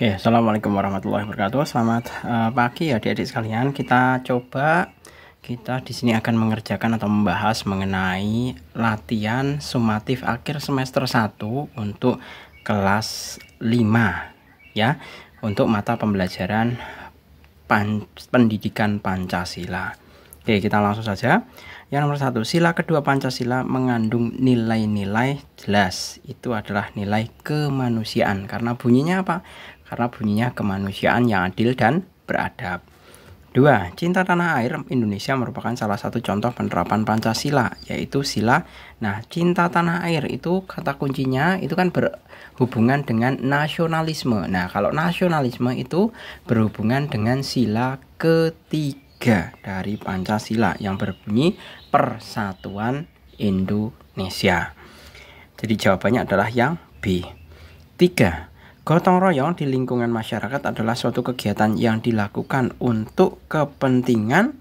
Oke, assalamualaikum warahmatullahi wabarakatuh. Selamat pagi adik-adik sekalian. Kita di sini akan mengerjakan atau membahas mengenai latihan sumatif akhir semester 1 untuk kelas 5 ya, untuk mata pembelajaran pendidikan Pancasila. Oke, kita langsung saja. Yang nomor 1, sila kedua Pancasila mengandung nilai-nilai jelas. Itu adalah nilai kemanusiaan. Karena bunyinya apa? Karena bunyinya kemanusiaan yang adil dan beradab. 2, cinta tanah air Indonesia merupakan salah satu contoh penerapan Pancasila, yaitu sila. Nah, cinta tanah air itu kata kuncinya itu kan berhubungan dengan nasionalisme. Nah, kalau nasionalisme itu berhubungan dengan sila ketiga dari Pancasila yang berbunyi Persatuan Indonesia. Jadi jawabannya adalah yang B. 3, gotong royong di lingkungan masyarakat adalah suatu kegiatan yang dilakukan untuk kepentingan,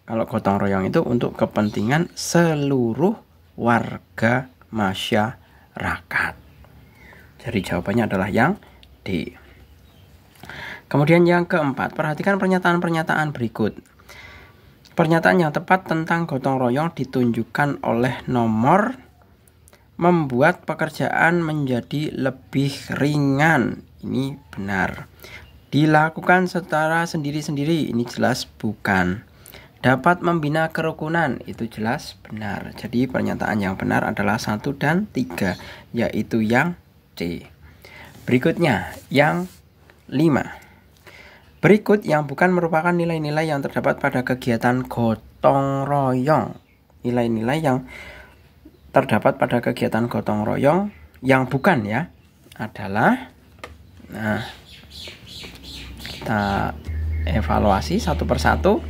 kalau gotong royong itu untuk kepentingan seluruh warga masyarakat. Jadi jawabannya adalah yang D. Kemudian yang keempat, perhatikan pernyataan-pernyataan berikut. Pernyataan yang tepat tentang gotong royong ditunjukkan oleh nomor membuat pekerjaan menjadi lebih ringan. Ini benar. Dilakukan secara sendiri-sendiri. Ini jelas bukan. Dapat membina kerukunan. Itu jelas benar. Jadi pernyataan yang benar adalah 1 dan 3, yaitu yang C. Berikutnya yang 5. Berikut yang bukan merupakan nilai-nilai yang terdapat pada kegiatan gotong royong. Nilai-nilai yang terdapat pada kegiatan gotong royong yang bukan ya adalah, nah, kita evaluasi satu persatu.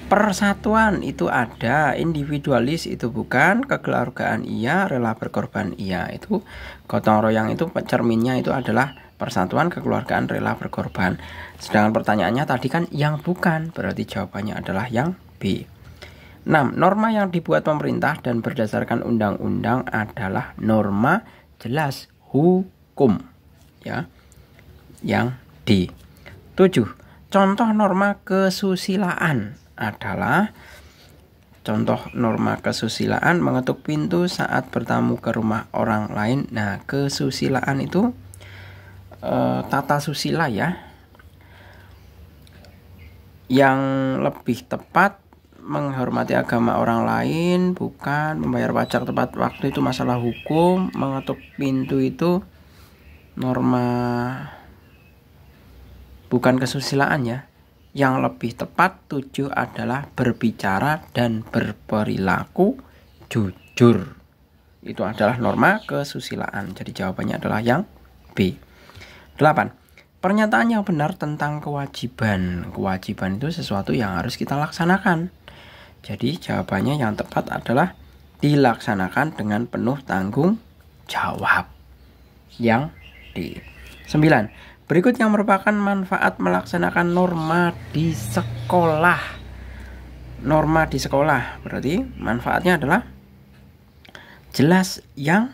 Persatuan itu ada, individualis itu bukan, kekeluargaan iya, rela berkorban iya. Itu gotong royong itu cerminnya itu adalah persatuan, kekeluargaan, rela berkorban. Sedangkan pertanyaannya tadi kan yang bukan, berarti jawabannya adalah yang B. 6. Norma yang dibuat pemerintah dan berdasarkan undang-undang adalah norma jelas hukum ya. Yang D. 7. Contoh norma kesusilaan adalah, contoh norma kesusilaan mengetuk pintu saat bertamu ke rumah orang lain. Nah, kesusilaan itu tata susila ya. Yang lebih tepat menghormati agama orang lain, bukan. Membayar pajak tepat waktu itu masalah hukum. Mengetuk pintu itu norma, bukan kesusilaan ya. Yang lebih tepat 7 adalah berbicara dan berperilaku jujur. Itu adalah norma kesusilaan. Jadi jawabannya adalah yang B. 8. Pernyataan yang benar tentang kewajiban. Kewajiban itu sesuatu yang harus kita laksanakan. Jadi jawabannya yang tepat adalah dilaksanakan dengan penuh tanggung jawab. Yang D. 9. Berikut yang merupakan manfaat melaksanakan norma di sekolah. Norma di sekolah berarti manfaatnya adalah jelas yang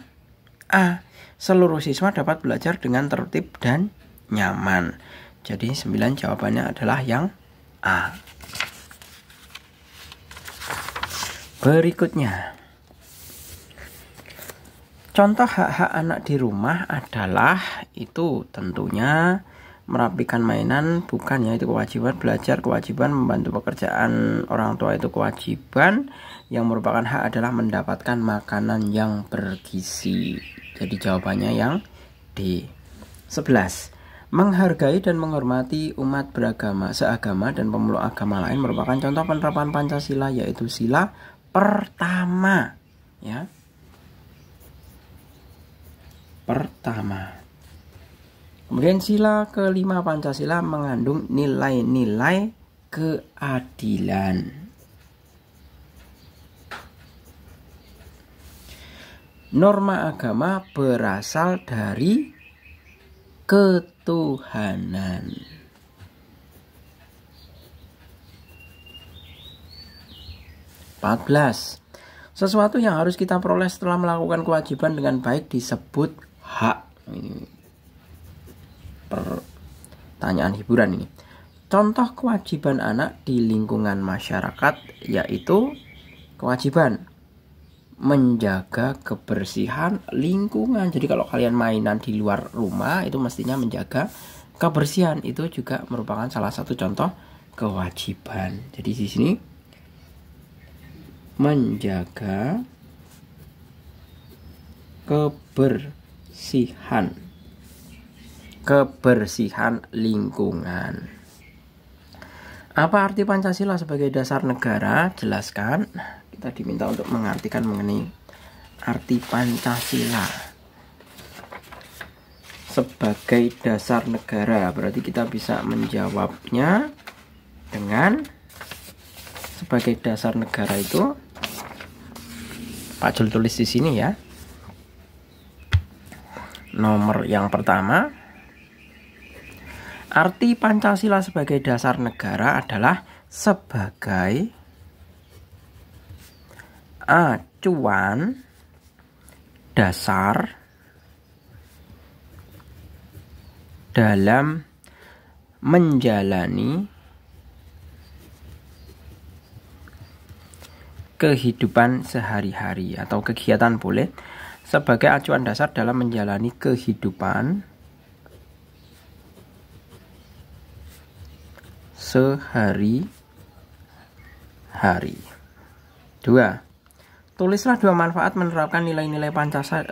A. Seluruh siswa dapat belajar dengan tertib dan nyaman. Jadi 9 jawabannya adalah yang A. Berikutnya, contoh hak-hak anak di rumah adalah, itu tentunya merapikan mainan bukan ya, itu kewajiban. Belajar kewajiban, membantu pekerjaan orang tua itu kewajiban. Yang merupakan hak adalah mendapatkan makanan yang bergizi. Jadi jawabannya yang D. 11. Menghargai dan menghormati umat beragama, seagama dan pemeluk agama lain merupakan contoh penerapan Pancasila, yaitu sila pertama ya. Pertama. Kemudian sila kelima Pancasila mengandung nilai-nilai keadilan. Norma agama berasal dari ketuhanan. Sesuatu yang harus kita peroleh setelah melakukan kewajiban dengan baik disebut hak. Ini pertanyaan hiburan ini. Contoh kewajiban anak di lingkungan masyarakat yaitu kewajiban menjaga kebersihan lingkungan. Jadi kalau kalian mainan di luar rumah itu mestinya menjaga kebersihan, itu juga merupakan salah satu contoh kewajiban. Jadi di sini menjaga kebersihan lingkungan. Apa arti Pancasila sebagai dasar negara? Jelaskan. Kita diminta untuk mengartikan mengenai arti Pancasila sebagai dasar negara. Berarti kita bisa menjawabnya dengan sebagai dasar negara itu Pak Jul tulis di sini ya. Nomor yang pertama, arti Pancasila sebagai dasar negara adalah sebagai acuan dasar dalam menjalani kehidupan sehari-hari, atau kegiatan boleh, sebagai acuan dasar dalam menjalani kehidupan sehari-hari. 2. Tulislah 2 manfaat menerapkan nilai-nilai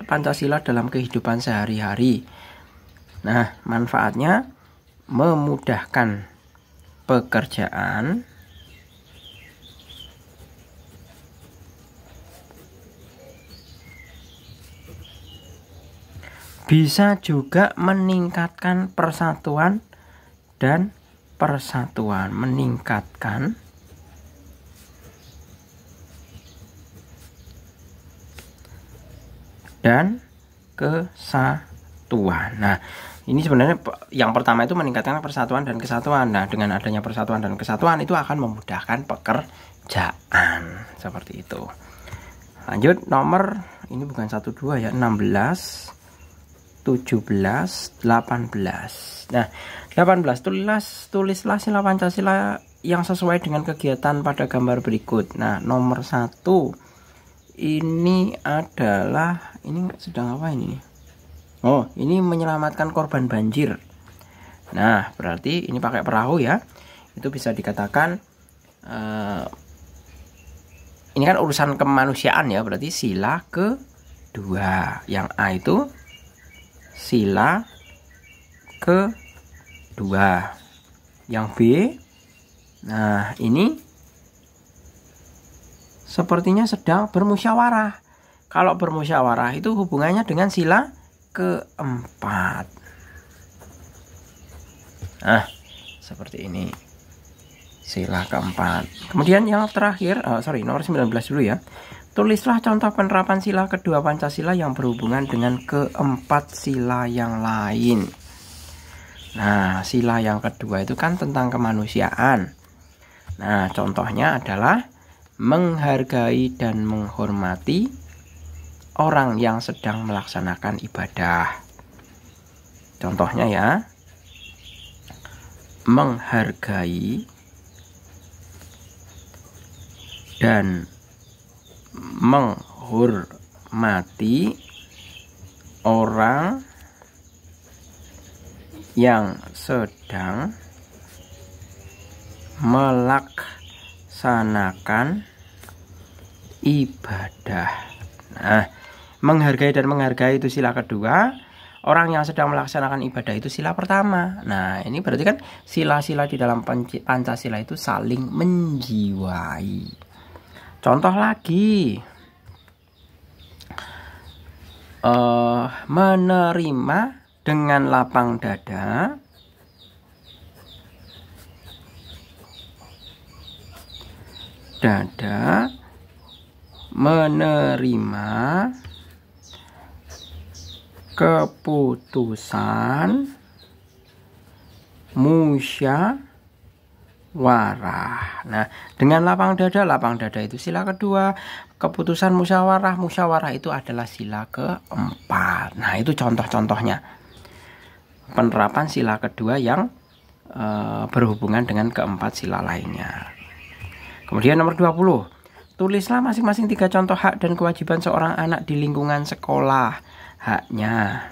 Pancasila dalam kehidupan sehari-hari. Nah, manfaatnya memudahkan pekerjaan, bisa juga meningkatkan persatuan dan persatuan, meningkatkan dan kesatuan. Nah, ini sebenarnya yang pertama itu meningkatkan persatuan dan kesatuan. Nah, dengan adanya persatuan dan kesatuan itu akan memudahkan pekerjaan. Seperti itu. Lanjut, nomor ini bukan 1 2 ya, 16, 17, 18. Nah, 18, tulislah sila Pancasila yang sesuai dengan kegiatan pada gambar berikut. Nah, nomor 1 ini adalah, ini sedang apa ini? Oh, ini menyelamatkan korban banjir. Nah, berarti ini pakai perahu ya. Itu bisa dikatakan ini kan urusan kemanusiaan ya, berarti sila kedua. Yang A itu sila kedua. Yang B, nah ini sepertinya sedang bermusyawarah. Kalau bermusyawarah itu hubungannya dengan sila keempat. Nah, seperti ini. Sila keempat. Kemudian yang terakhir, nomor 19 dulu ya. Tulislah contoh penerapan sila kedua Pancasila yang berhubungan dengan keempat sila yang lain. Nah, sila yang kedua itu kan tentang kemanusiaan. Nah, contohnya adalah menghargai dan menghormati orang yang sedang melaksanakan ibadah. Contohnya ya, menghargai dan menghormati orang yang sedang melaksanakan ibadah. Nah, menghargai dan menghargai itu sila kedua. Orang yang sedang melaksanakan ibadah itu sila pertama. Nah, ini berarti kan sila-sila di dalam Pancasila itu saling menjiwai. Contoh lagi, menerima dengan lapang dada, menerima keputusan musyawarah. Nah, dengan lapang dada itu sila kedua. Keputusan musyawarah itu adalah sila keempat. Nah, itu contoh-contohnya penerapan sila kedua yang berhubungan dengan keempat sila lainnya. Kemudian nomor 20, tulislah masing-masing 3 contoh hak dan kewajiban seorang anak di lingkungan sekolah. Haknya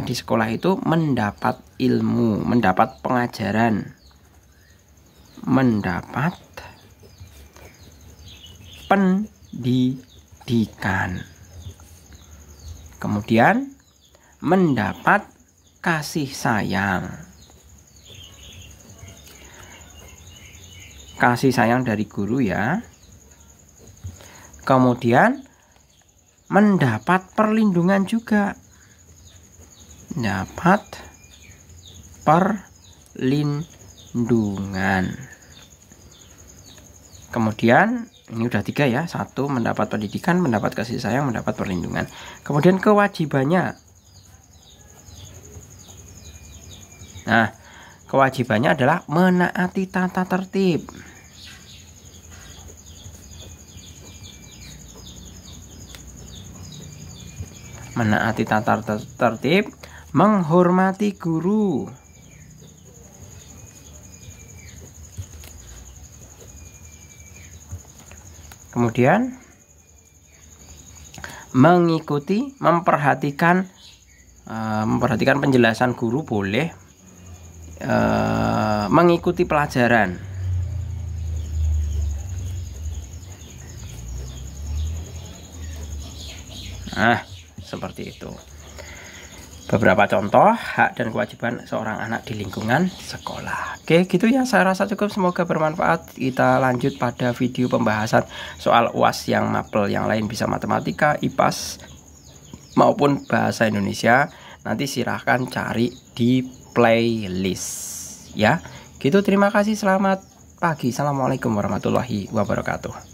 di sekolah itu mendapat ilmu, mendapat pengajaran, mendapat pendidikan. Kemudian mendapat kasih sayang. Kasih sayang dari guru ya. Kemudian mendapat perlindungan juga. Dapat perlindungan. Kemudian ini udah 3 ya. 1 mendapat pendidikan, mendapat kasih sayang, mendapat perlindungan. Kemudian kewajibannya. Nah, kewajibannya adalah menaati tata tertib. Menaati tata tertib, menghormati guru. Kemudian mengikuti, memperhatikan penjelasan guru boleh, mengikuti pelajaran. Nah, seperti itu. Beberapa contoh hak dan kewajiban seorang anak di lingkungan sekolah. Oke, gitu ya, saya rasa cukup. Semoga bermanfaat. Kita lanjut pada video pembahasan soal UAS yang mapel yang lain, bisa matematika, IPAS maupun bahasa Indonesia. Nanti silahkan cari di playlist ya. Gitu, terima kasih, selamat pagi. Assalamualaikum warahmatullahi wabarakatuh.